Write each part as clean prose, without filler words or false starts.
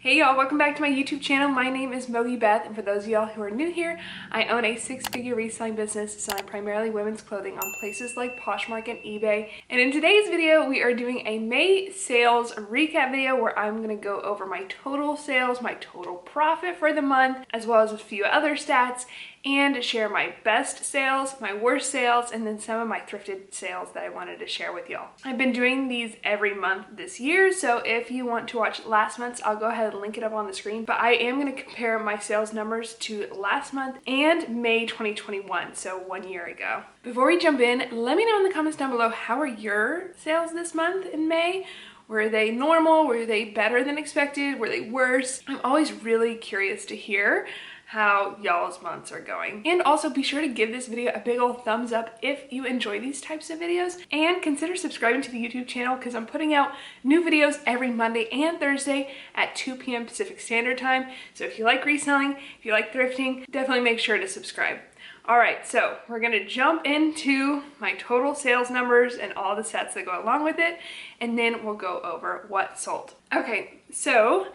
Hey y'all, welcome back to my YouTube channel. My name is MOGIBETH, and for those of y'all who are new here, I own a six-figure reselling business selling primarily women's clothing on places like Poshmark and eBay. And in today's video, we are doing a May sales recap video where I'm going to go over my total sales, my total profit for the month, as well as a few other stats, and share my best sales, my worst sales, and then some of my thrifted sales that I wanted to share with y'all. I've been doing these every month this year, so if you want to watch last month's, I'll go ahead and link it up on the screen. But I am going to compare my sales numbers to last month and May 2021, so 1 year ago. Before we jump in, let me know in the comments down below, how are your sales this month in May? Were they normal? Were they better than expected? Were they worse? I'm always really curious to hear how y'all's months are going. And also be sure to give this video a big old thumbs up if you enjoy these types of videos, and consider subscribing to the YouTube channel because I'm putting out new videos every Monday and Thursday at 2 p.m. Pacific Standard Time. So if you like reselling, if you like thrifting, definitely make sure to subscribe. All right, so we're gonna jump into my total sales numbers and all the stats that go along with it, and then we'll go over what sold. Okay, so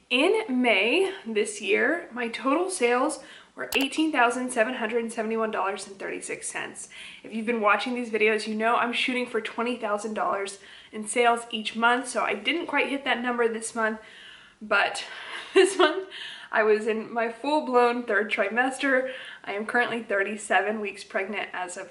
in May this year, my total sales were $18,771.36. If you've been watching these videos, you know I'm shooting for $20,000 in sales each month, so I didn't quite hit that number this month, but this month I was in my full-blown third trimester. I am currently 37 weeks pregnant as of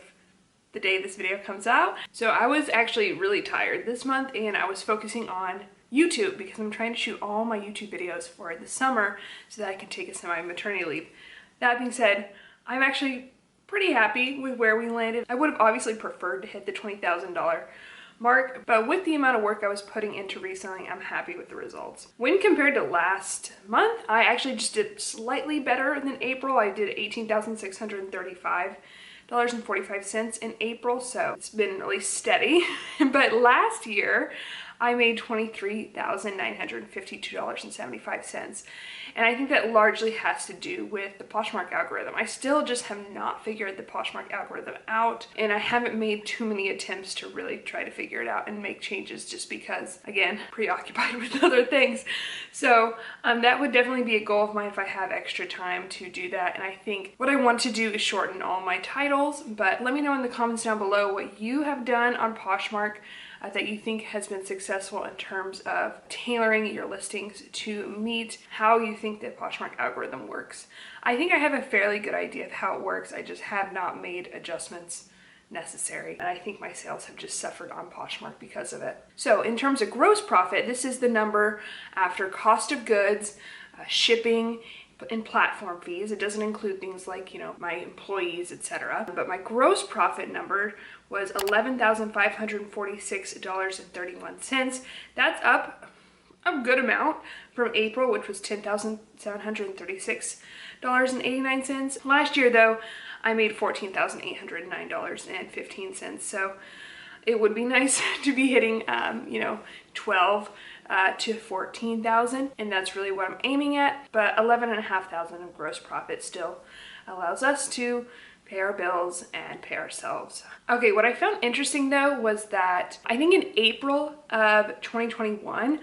the day this video comes out. So I was actually really tired this month, and I was focusing on YouTube because I'm trying to shoot all my YouTube videos for the summer so that I can take a semi-maternity leave. That being said, I'm actually pretty happy with where we landed. I would have obviously preferred to hit the $20,000 mark, but with the amount of work I was putting into reselling, I'm happy with the results. When compared to last month, I actually just did slightly better than April. I did $18,635.45 in April, so it's been really steady. But last year, I made $23,952.75. And I think that largely has to do with the Poshmark algorithm. I still just have not figured the Poshmark algorithm out, and I haven't made too many attempts to really try to figure it out and make changes just because, again, preoccupied with other things. So that would definitely be a goal of mine if I have extra time to do that. And I think what I want to do is shorten all my titles, but let me know in the comments down below what you have done on Poshmark that you think has been successful in terms of tailoring your listings to meet how you think the Poshmark algorithm works. I think I have a fairly good idea of how it works. I just have not made adjustments necessary, and I think my sales have just suffered on Poshmark because of it. So in terms of gross profit, this is the number after cost of goods, shipping, and platform fees. It doesn't include things like, my employees, etc. But my gross profit number was $11,546.31. That's up a good amount from April, which was $10,736.89. Last year, though, I made $14,809.15. So it would be nice to be hitting, 12 to 14,000, and that's really what I'm aiming at. But 11,500 of gross profit still allows us to pay our bills and pay ourselves. Okay, what I found interesting though was that I think in April of 2021,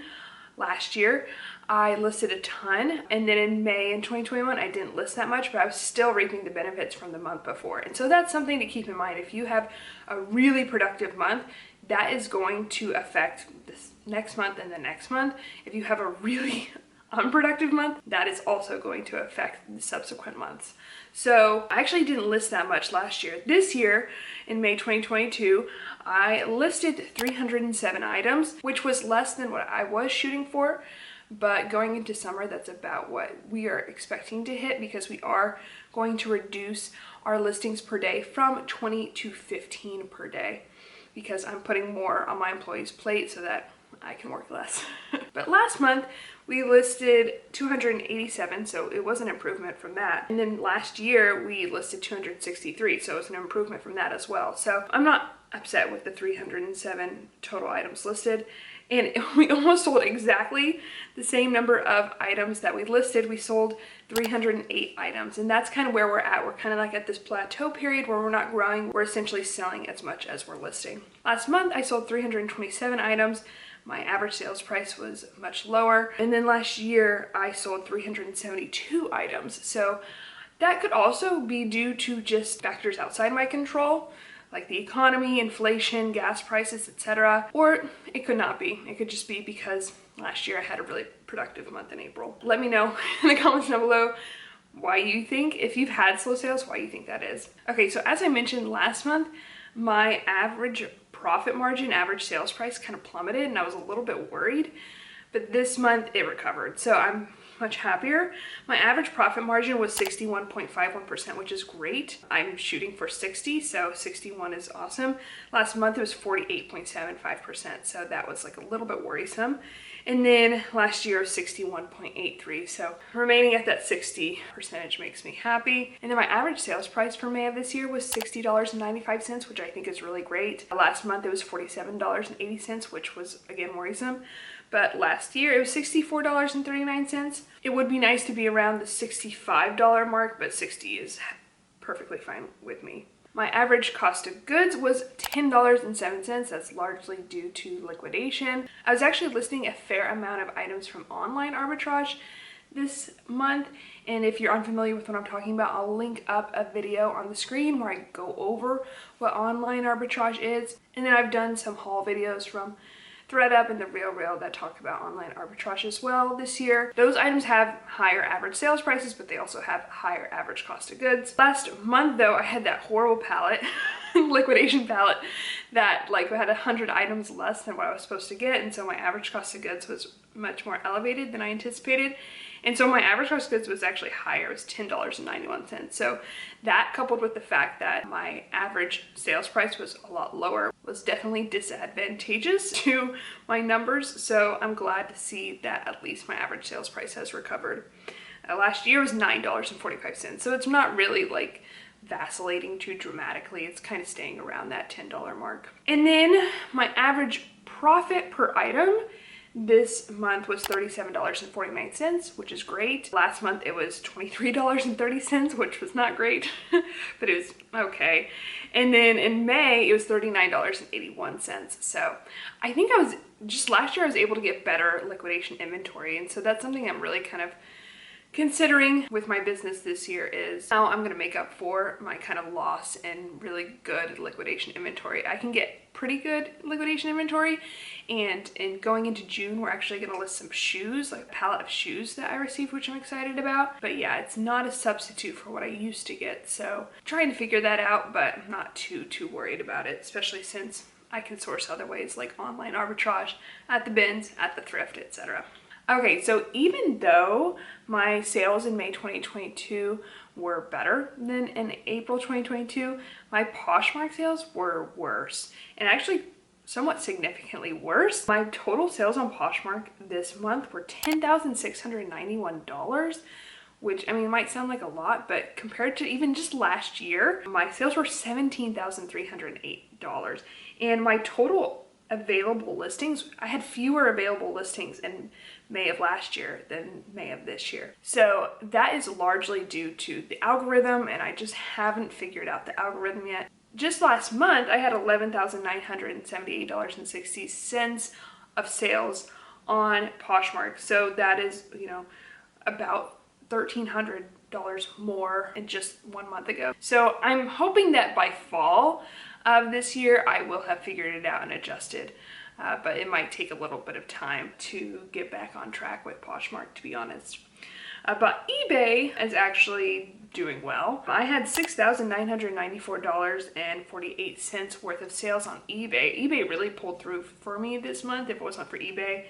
last year, I listed a ton, and then in May in 2021 I didn't list that much, but I was still reaping the benefits from the month before. And so that's something to keep in mind. If you have a really productive month, that is going to affect this next month and the next month. If you have a really unproductive month, that is also going to affect the subsequent months. So I actually didn't list that much last year. This year, in May 2022, I listed 307 items, which was less than what I was shooting for. But going into summer, that's about what we are expecting to hit, because we are going to reduce our listings per day from 20 to 15 per day, because I'm putting more on my employees' plate so that I can work less. But last month we listed 287, so it was an improvement from that. And then last year we listed 263, so it was an improvement from that as well. So I'm not upset with the 307 total items listed. And we almost sold exactly the same number of items that we listed. We sold 308 items, and that's kind of where we're at. We're kind of like at this plateau period where we're not growing. We're essentially selling as much as we're listing. Last month I sold 327 items. my average sales price was much lower. And then last year I sold 372 items. So that could also be due to just factors outside my control, like the economy, inflation, gas prices, etc. Or it could not be. It could just be because last year I had a really productive month in April. Let me know in the comments down below why you think, if you've had slow sales, why you think that is. Okay, so as I mentioned last month, my average profit margin, average sales price kind of plummeted and I was a little bit worried, but this month it recovered. So I'm much happier. My average profit margin was 61.51%, which is great. I'm shooting for 60, so 61 is awesome. Last month it was 48.75%, so that was like a little bit worrisome. And then last year 61.83, so remaining at that 60 percentage makes me happy. And then my average sales price for May of this year was $60.95, which I think is really great. Last month it was $47.80, which was again worrisome. But last year it was $64.39. It would be nice to be around the $65 mark, but 60 is perfectly fine with me. My average cost of goods was $10.07. That's largely due to liquidation. I was actually listing a fair amount of items from online arbitrage this month, and if you're unfamiliar with what I'm talking about, I'll link up a video on the screen where I go over what online arbitrage is. And then I've done some haul videos from ThredUp and the Real that talk about online arbitrage as well this year. Those items have higher average sales prices, but they also have higher average cost of goods. Last month though, I had that horrible pallet, liquidation pallet, that like had 100 items less than what I was supposed to get, and so my average cost of goods was much more elevated than I anticipated. And so my average cost of goods was actually higher. It was $10.91. So that, coupled with the fact that my average sales price was a lot lower, was definitely disadvantageous to my numbers. So I'm glad to see that at least my average sales price has recovered. Last year was $9.45. So it's not really like vacillating too dramatically. It's kind of staying around that $10 mark. And then my average profit per item this month was $37.49, which is great. Last month it was $23.30, which was not great, but it was okay. And then in May it was $39.81. So I think just last year I was able to get better liquidation inventory, and so that's something I'm really kind of considering with my business this year, is how I'm going to make up for my kind of loss in really good liquidation inventory. I can get pretty good liquidation inventory, and in going into June we're actually going to list some shoes, like a palette of shoes that I received, which I'm excited about. But yeah, it's not a substitute for what I used to get, so I'm trying to figure that out, but I'm not too worried about it, especially since I can source other ways like online arbitrage at the bins, at the thrift, etc. Okay, so even though my sales in May 2022 were better than in April 2022, my Poshmark sales were worse, and actually somewhat significantly worse. My total sales on Poshmark this month were $10,691, which, I mean, might sound like a lot, but compared to even just last year, my sales were $17,308. And my total available listings, I had fewer available listings in May of last year than May of this year. So that is largely due to the algorithm, and I just haven't figured out the algorithm yet. Just last month, I had $11,978.60 of sales on Poshmark. So that is, you know, about $1,300 more in just 1 month ago. So I'm hoping that by fall of this year, I will have figured it out and adjusted. But it might take a little bit of time to get back on track with Poshmark, to be honest. But eBay is actually doing well. I had $6,994.48 worth of sales on eBay. eBay really pulled through for me this month. If it wasn't for eBay,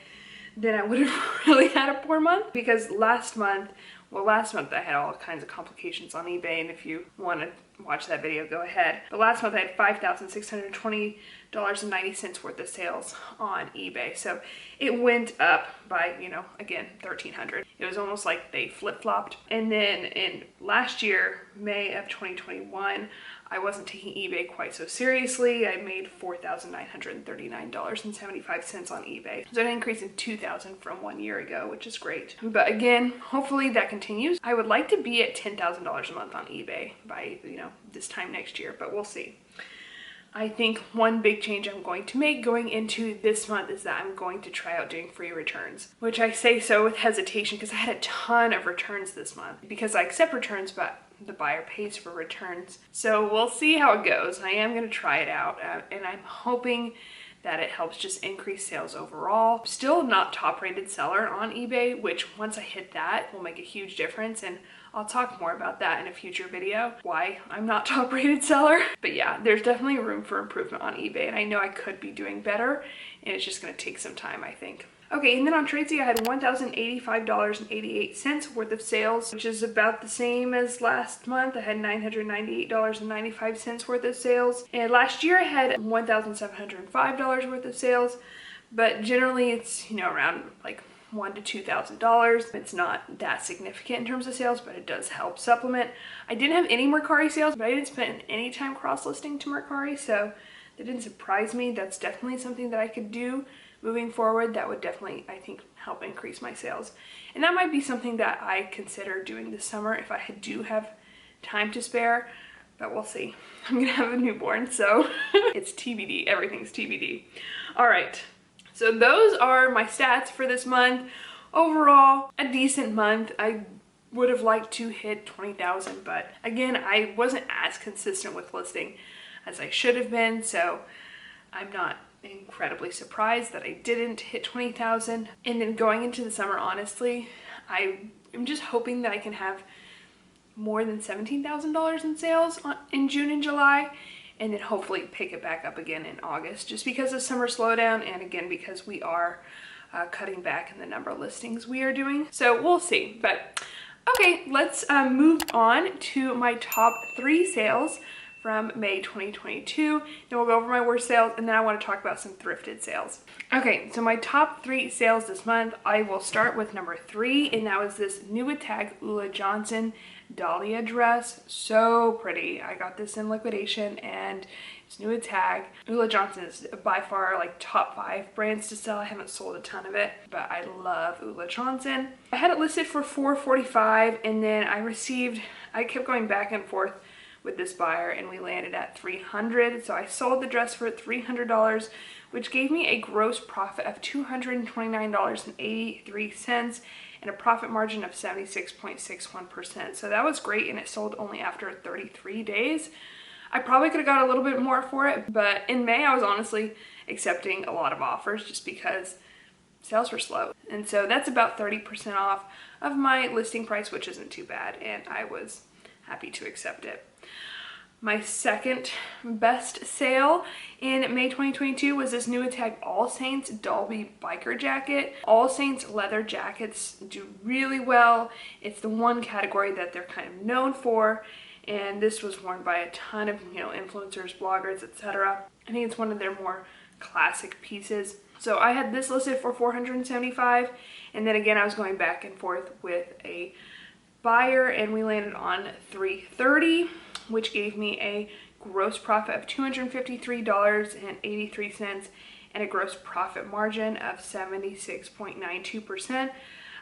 then I would have really had a poor month, because last month I had all kinds of complications on eBay, and if you want to watch that video, go ahead. But last month I had $5,620.90 worth of sales on eBay. So it went up by, you know, again, $1,300. It was almost like they flip-flopped. And then in last year, May of 2021, I wasn't taking eBay quite so seriously. I made $4,939.75 on eBay. So an increase in $2,000 from 1 year ago, which is great. But again, hopefully that continues. I would like to be at $10,000 a month on eBay by, you know, this time next year, but we'll see. I think one big change I'm going to make going into this month is that I'm going to try out doing free returns, which I say so with hesitation because I had a ton of returns this month because I accept returns, but the buyer pays for returns. So we'll see how it goes. I am going to try it out, and I'm hoping that it helps just increase sales overall. Still not top rated seller on eBay, which once I hit that will make a huge difference, and I'll talk more about that in a future video, why I'm not top rated seller. But yeah, there's definitely room for improvement on eBay, and I know I could be doing better, and it's just going to take some time, I think. Okay, and then on Tradesy I had $1,085.88 worth of sales, which is about the same as last month. I had $998.95 worth of sales, and last year I had $1,705 worth of sales, but generally it's, you know, around like $1,000 to $2,000. It's not that significant in terms of sales, but it does help supplement. I didn't have any Mercari sales, but I didn't spend any time cross-listing to Mercari, so that didn't surprise me. That's definitely something that I could do moving forward. That would definitely, I think, help increase my sales. And that might be something that I consider doing this summer if I do have time to spare, but we'll see. I'm gonna have a newborn, so it's TBD. Everything's TBD. All right, so those are my stats for this month. Overall, a decent month. I would have liked to hit 20,000, but again, I wasn't as consistent with listing as I should have been, so I'm not incredibly surprised that I didn't hit 20,000. And then going into the summer, honestly, I am just hoping that I can have more than $17,000 in sales in June and July, and then hopefully pick it back up again in August, just because of summer slowdown, and again because we are cutting back in the number of listings we are doing. So we'll see. But okay, let's move on to my top 3 sales from May 2022. Then we'll go over my worst sales, and then I want to talk about some thrifted sales. Okay, so my top 3 sales this month, I will start with number 3, and that was this New Attack Ula Johnson Dahlia dress. So pretty. I got this in liquidation, and it's New Attack. Ula Johnson is by far like top 5 brands to sell. I haven't sold a ton of it, but I love Ula Johnson. I had it listed for $445, and then I kept going back and forth with this buyer, and we landed at $300. So I sold the dress for $300, which gave me a gross profit of $229.83 and a profit margin of 76.61%. So that was great, and it sold only after 33 days. I probably could have got a little bit more for it, but in May I was honestly accepting a lot of offers just because sales were slow. And so that's about 30% off of my listing price, which isn't too bad, and I was happy to accept it. My second best sale in May 2022 was this New Attack All Saints Dolby biker jacket. All Saints leather jackets do really well. It's the one category that they're kind of known for, and this was worn by a ton of, you know, influencers, bloggers, etc. I think it's one of their more classic pieces. So I had this listed for $475, and then again I was going back and forth with a buyer, and we landed on $330, which gave me a gross profit of $253.83 and a gross profit margin of 76.92%.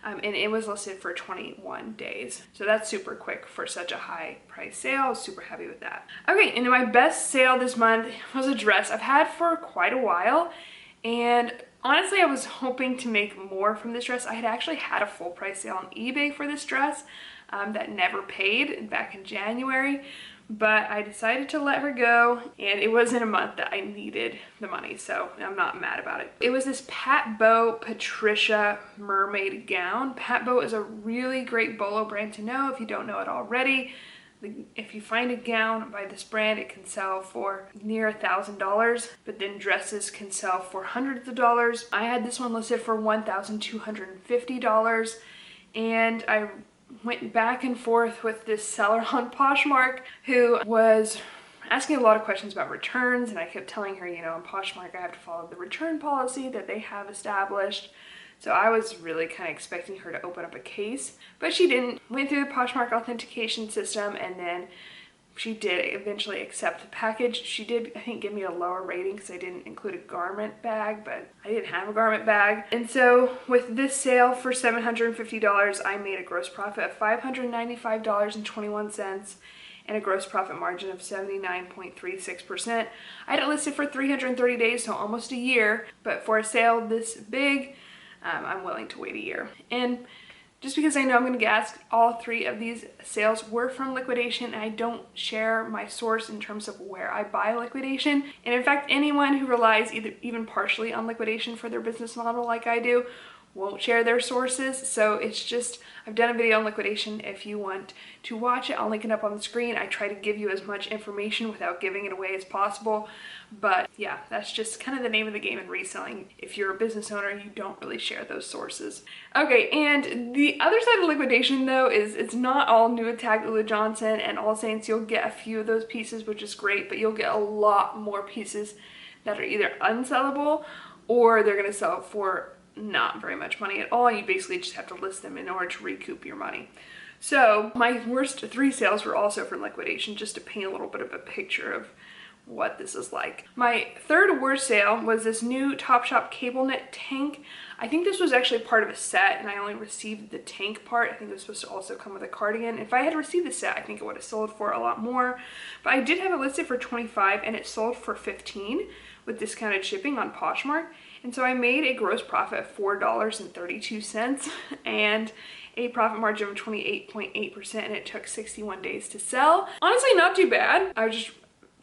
And it was listed for 21 days. So that's super quick for such a high price sale. I was super happy with that. Okay, and then my best sale this month was a dress I've had for quite a while, and honestly I was hoping to make more from this dress. I had actually had a full price sale on eBay for this dress that never paid back in January, but I decided to let her go, and it was in a month that I needed the money, so I'm not mad about it. It was this Pat Bow Patricia mermaid gown. Pat Bow is a really great bolo brand to know if you don't know it already. If you find a gown by this brand, it can sell for near $1,000, but then dresses can sell for hundreds of dollars. I had this one listed for $1,250, and I went back and forth with this seller on Poshmark who was asking a lot of questions about returns, and I kept telling her, you know, on Poshmark I have to follow the return policy that they have established. So I was really kind of expecting her to open up a case, but she didn't. Went through the Poshmark authentication system, and then she did eventually accept the package. She did, I think, give me a lower rating because I didn't include a garment bag, but I didn't have a garment bag. And so with this sale for $750, I made a gross profit of $595.21 and a gross profit margin of 79.36%. I had it listed for 330 days, so almost a year, but for a sale this big, I'm willing to wait a year. And just because I know I'm going to get asked, all 3 of these sales were from liquidation, and I don't share my source in terms of where I buy liquidation. And in fact, anyone who relies even partially on liquidation for their business model like I do won't share their sources. So it's just, I've done a video on liquidation. If you want to watch it, I'll link it up on the screen. I try to give you as much information without giving it away as possible. But yeah, that's just kind of the name of the game in reselling. If you're a business owner, you don't really share those sources. Okay, and the other side of liquidation though is it's not all new tag Ula Johnson and All Saints. You'll get a few of those pieces, which is great, but you'll get a lot more pieces that are either unsellable or they're gonna sell for not very much money at all. You basically just have to list them in order to recoup your money. So my worst 3 sales were also from liquidation, just to paint a little bit of a picture of what this is like. My 3rd worst sale was this new Topshop cable knit tank. I think this was actually part of a set, and I only received the tank part. I think it was supposed to also come with a cardigan. If I had received the set, I think it would have sold for a lot more, but I did have it listed for 25 and it sold for 15 with discounted shipping on Poshmark. And so I made a gross profit of $4.32 and a profit margin of 28.8%, and it took 61 days to sell. Honestly, not too bad. I was just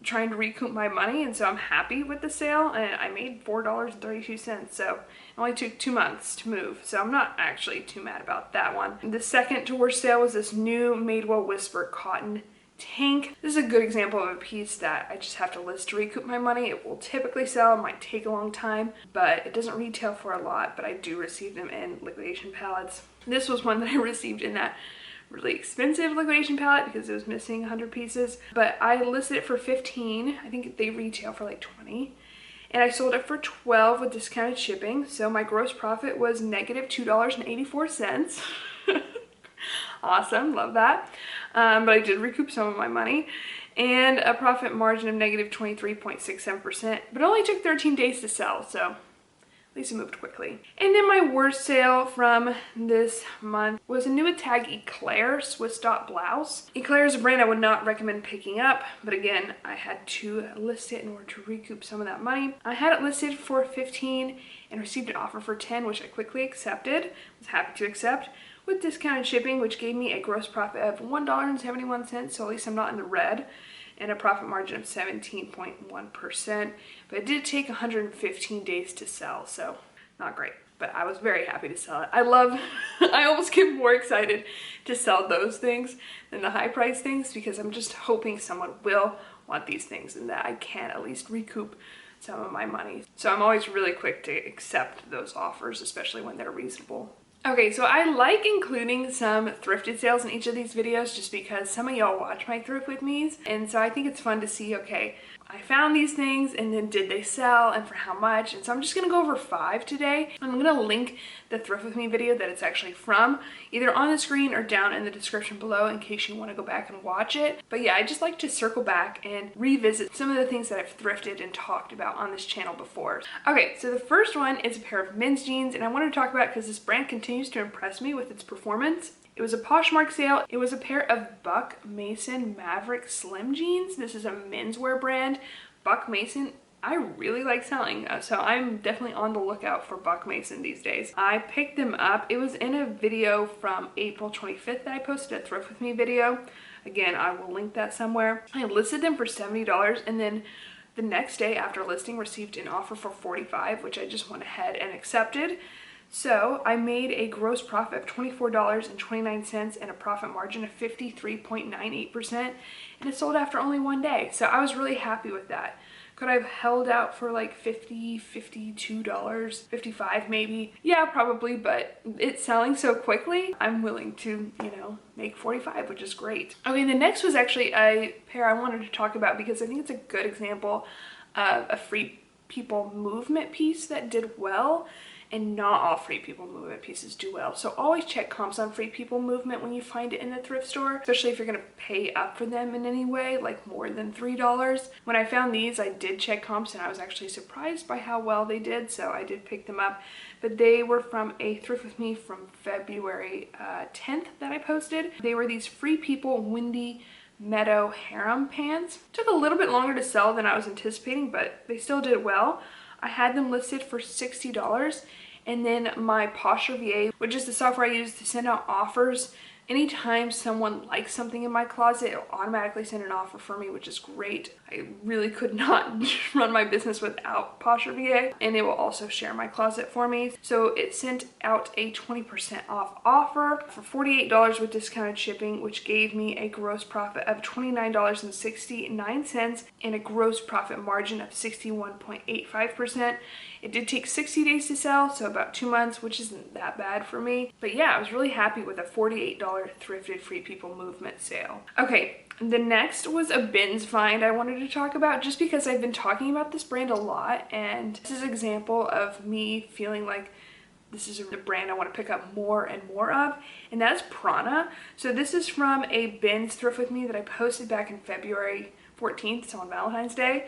trying to recoup my money, and so I'm happy with the sale, and I made $4.32, so it only took 2 months to move, so I'm not actually too mad about that one. The second to worst sale was this new Madewell Whisper cotton tank. This is a good example of a piece that I just have to list to recoup my money. It will typically sell, it might take a long time, but it doesn't retail for a lot, but I do receive them in liquidation pallets. This was one that I received in that really expensive liquidation pallet because it was missing 100 pieces, but I listed it for 15. I think they retail for like 20, and I sold it for 12 with discounted shipping, so my gross profit was negative $2.84. Awesome, love that. But I did recoup some of my money, and a profit margin of negative 23.67%, but it only took 13 days to sell, so at least it moved quickly. And then my worst sale from this month was a new tag Eclair Swiss dot blouse. Eclair is a brand I would not recommend picking up, but again, I had to list it in order to recoup some of that money. I had it listed for 15 and received an offer for 10, which I quickly accepted, was happy to accept, with discounted shipping, which gave me a gross profit of $1.71, so at least I'm not in the red, and a profit margin of 17.1%, but it did take 115 days to sell, so not great, but I was very happy to sell it. I almost get more excited to sell those things than the high price things, because I'm just hoping someone will want these things and that I can at least recoup some of my money. So I'm always really quick to accept those offers, especially when they're reasonable. Okay, so I like including some thrifted sales in each of these videos just because some of y'all watch my thrift with me's, and so I think it's fun to see, okay, I found these things and then did they sell and for how much? And so I'm just gonna go over 5 today. I'm gonna link the Thrift With Me video that it's actually from either on the screen or down in the description below in case you wanna go back and watch it. But yeah, I just like to circle back and revisit some of the things that I've thrifted and talked about on this channel before. Okay, so the first one is a pair of men's jeans, and I wanted to talk about it because this brand continues to impress me with its performance. It was a Poshmark sale. It was a pair of Buck Mason Maverick Slim jeans. This is a menswear brand. Buck Mason, I really like selling, so I'm definitely on the lookout for Buck Mason these days. I picked them up. It was in a video from April 25th that I posted, a Thrift With Me video. Again, I will link that somewhere. I listed them for $70, and then the next day after listing received an offer for $45, which I just went ahead and accepted. So I made a gross profit of $24.29 and a profit margin of 53.98%, and it sold after only 1 day. So I was really happy with that. Could I have held out for like $50, $52, $55 maybe? Yeah, probably, but it's selling so quickly, I'm willing to, you know, make $45, which is great. Okay, the next was actually a pair I wanted to talk about because I think it's a good example of a Free People movement piece that did well. And not all Free People movement pieces do well. So always check comps on Free People movement when you find it in the thrift store, especially if you're gonna pay up for them in any way, like more than $3. When I found these, I did check comps and I was actually surprised by how well they did, so I did pick them up. But they were from a Thrift With Me from February 10th that I posted. They were these Free People windy Meadow harem pants. Took a little bit longer to sell than I was anticipating, but they still did well. I had them listed for $60. And then my Poshmark, which is the software I use to send out offers. Anytime someone likes something in my closet, it'll automatically send an offer for me, which is great. I really could not run my business without Poshmark, and it will also share my closet for me. So it sent out a 20% off offer for $48 with discounted shipping, which gave me a gross profit of $29.69 and a gross profit margin of 61.85%. It did take 60 days to sell, so about 2 months, which isn't that bad for me. But yeah, I was really happy with a $48 thrifted Free People movement sale. Okay, the next was a bins find I wanted to talk about just because I've been talking about this brand a lot, and this is an example of me feeling like this is the brand I want to pick up more and more of, and that's Prana. So this is from a bins thrift with me that I posted back in February 14th, so on Valentine's Day,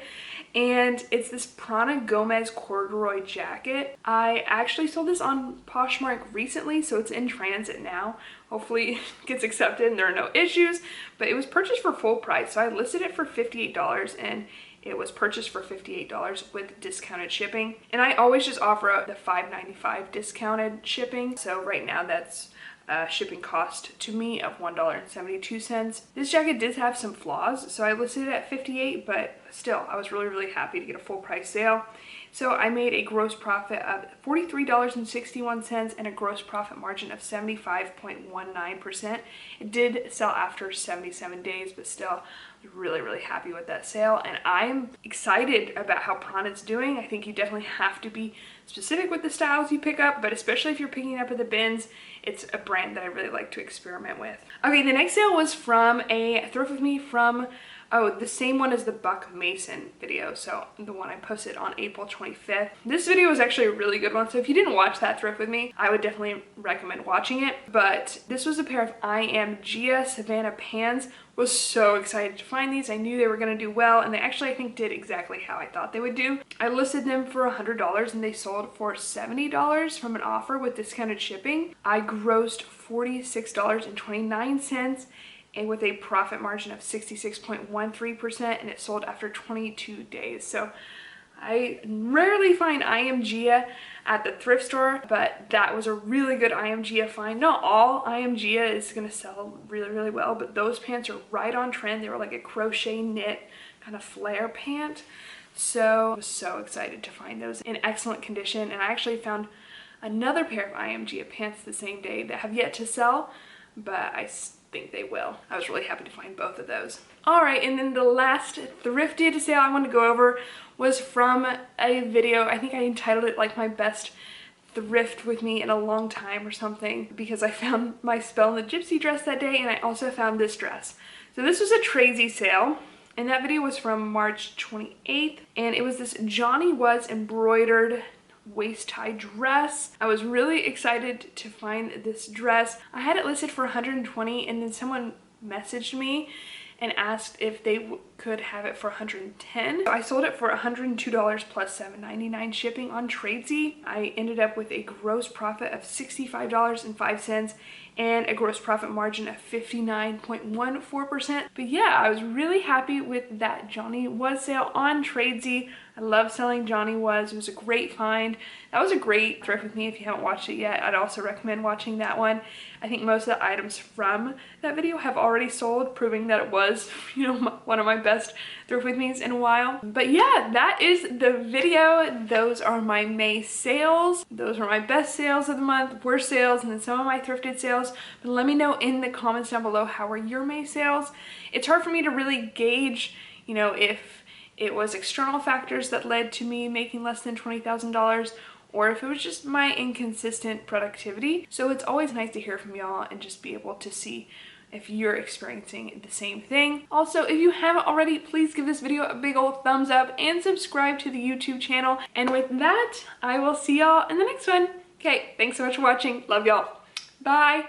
and it's this Prana Gomez corduroy jacket. I actually sold this on Poshmark recently, so it's in transit now. Hopefully it gets accepted and there are no issues, but it was purchased for full price, so I listed it for $58 and it was purchased for $58 with discounted shipping. And I always just offer the $5.95 discounted shipping, so right now that's shipping cost to me of $1.72. This jacket did have some flaws, so I listed it at $58, but still I was really happy to get a full price sale. So I made a gross profit of $43.61 and a gross profit margin of 75.19%. It did sell after 77 days, but still really happy with that sale, and I'm excited about how Prana's doing. I think you definitely have to be specific with the styles you pick up, but especially if you're picking up at the bins, it's a brand that I really like to experiment with. Okay, the next sale was from a thrift with me from the same one as the Buck Mason video, so the one I posted on April 25th. This video was actually a really good one, so if you didn't watch that thrift with me, I would definitely recommend watching it. But this was a pair of I Am Gia Savannah pants. Was so excited to find these. I knew they were going to do well, and they actually, I think, did exactly how I thought they would do. I listed them for $100 and they sold for $70 from an offer with discounted shipping. I grossed $46.29 and with a profit margin of 66.13%, and it sold after 22 days. So I rarely find I Am Gia at the thrift store, but that was a really good I Am Gia find. Not all I Am Gia is going to sell really well, but those pants are right on trend. They were like a crochet knit kind of flare pant. So I was so excited to find those in excellent condition, and I actually found another pair of I Am Gia pants the same day that have yet to sell, but I think they will. I was really happy to find both of those. All right, and then the last thrifted sale I want to go over was from a video. I think I entitled it like my best thrift with me in a long time or something, because I found my Spell in the Gypsy dress that day, and I also found this dress. So this was a Tradesy sale, and that video was from March 28th, and it was this Johnny Was embroidered waist tie dress. I was really excited to find this dress. I had it listed for $120, and then someone messaged me and asked if they could have it for $110. So I sold it for $102 plus $7.99 shipping on Tradesy. I ended up with a gross profit of $65.05 and a gross profit margin of 59.14%. But yeah, I was really happy with that Johnny Was sale on Tradesy. I love selling Johnny Was. It was a great find. That was a great thrift with me. If you haven't watched it yet, I'd also recommend watching that one. I think most of the items from that video have already sold, proving that it was, you know, one of my best thrift with me's in a while. But yeah, that is the video. Those are my May sales. Those were my best sales of the month, worst sales, and then some of my thrifted sales. But let me know in the comments down below, how were your May sales? It's hard for me to really gauge, you know, if it was external factors that led to me making less than $20,000, or if it was just my inconsistent productivity. So it's always nice to hear from y'all and just be able to see if you're experiencing the same thing. Also, if you haven't already, please give this video a big old thumbs up and subscribe to the YouTube channel. And with that, I will see y'all in the next one. Okay, thanks so much for watching. Love y'all. Bye.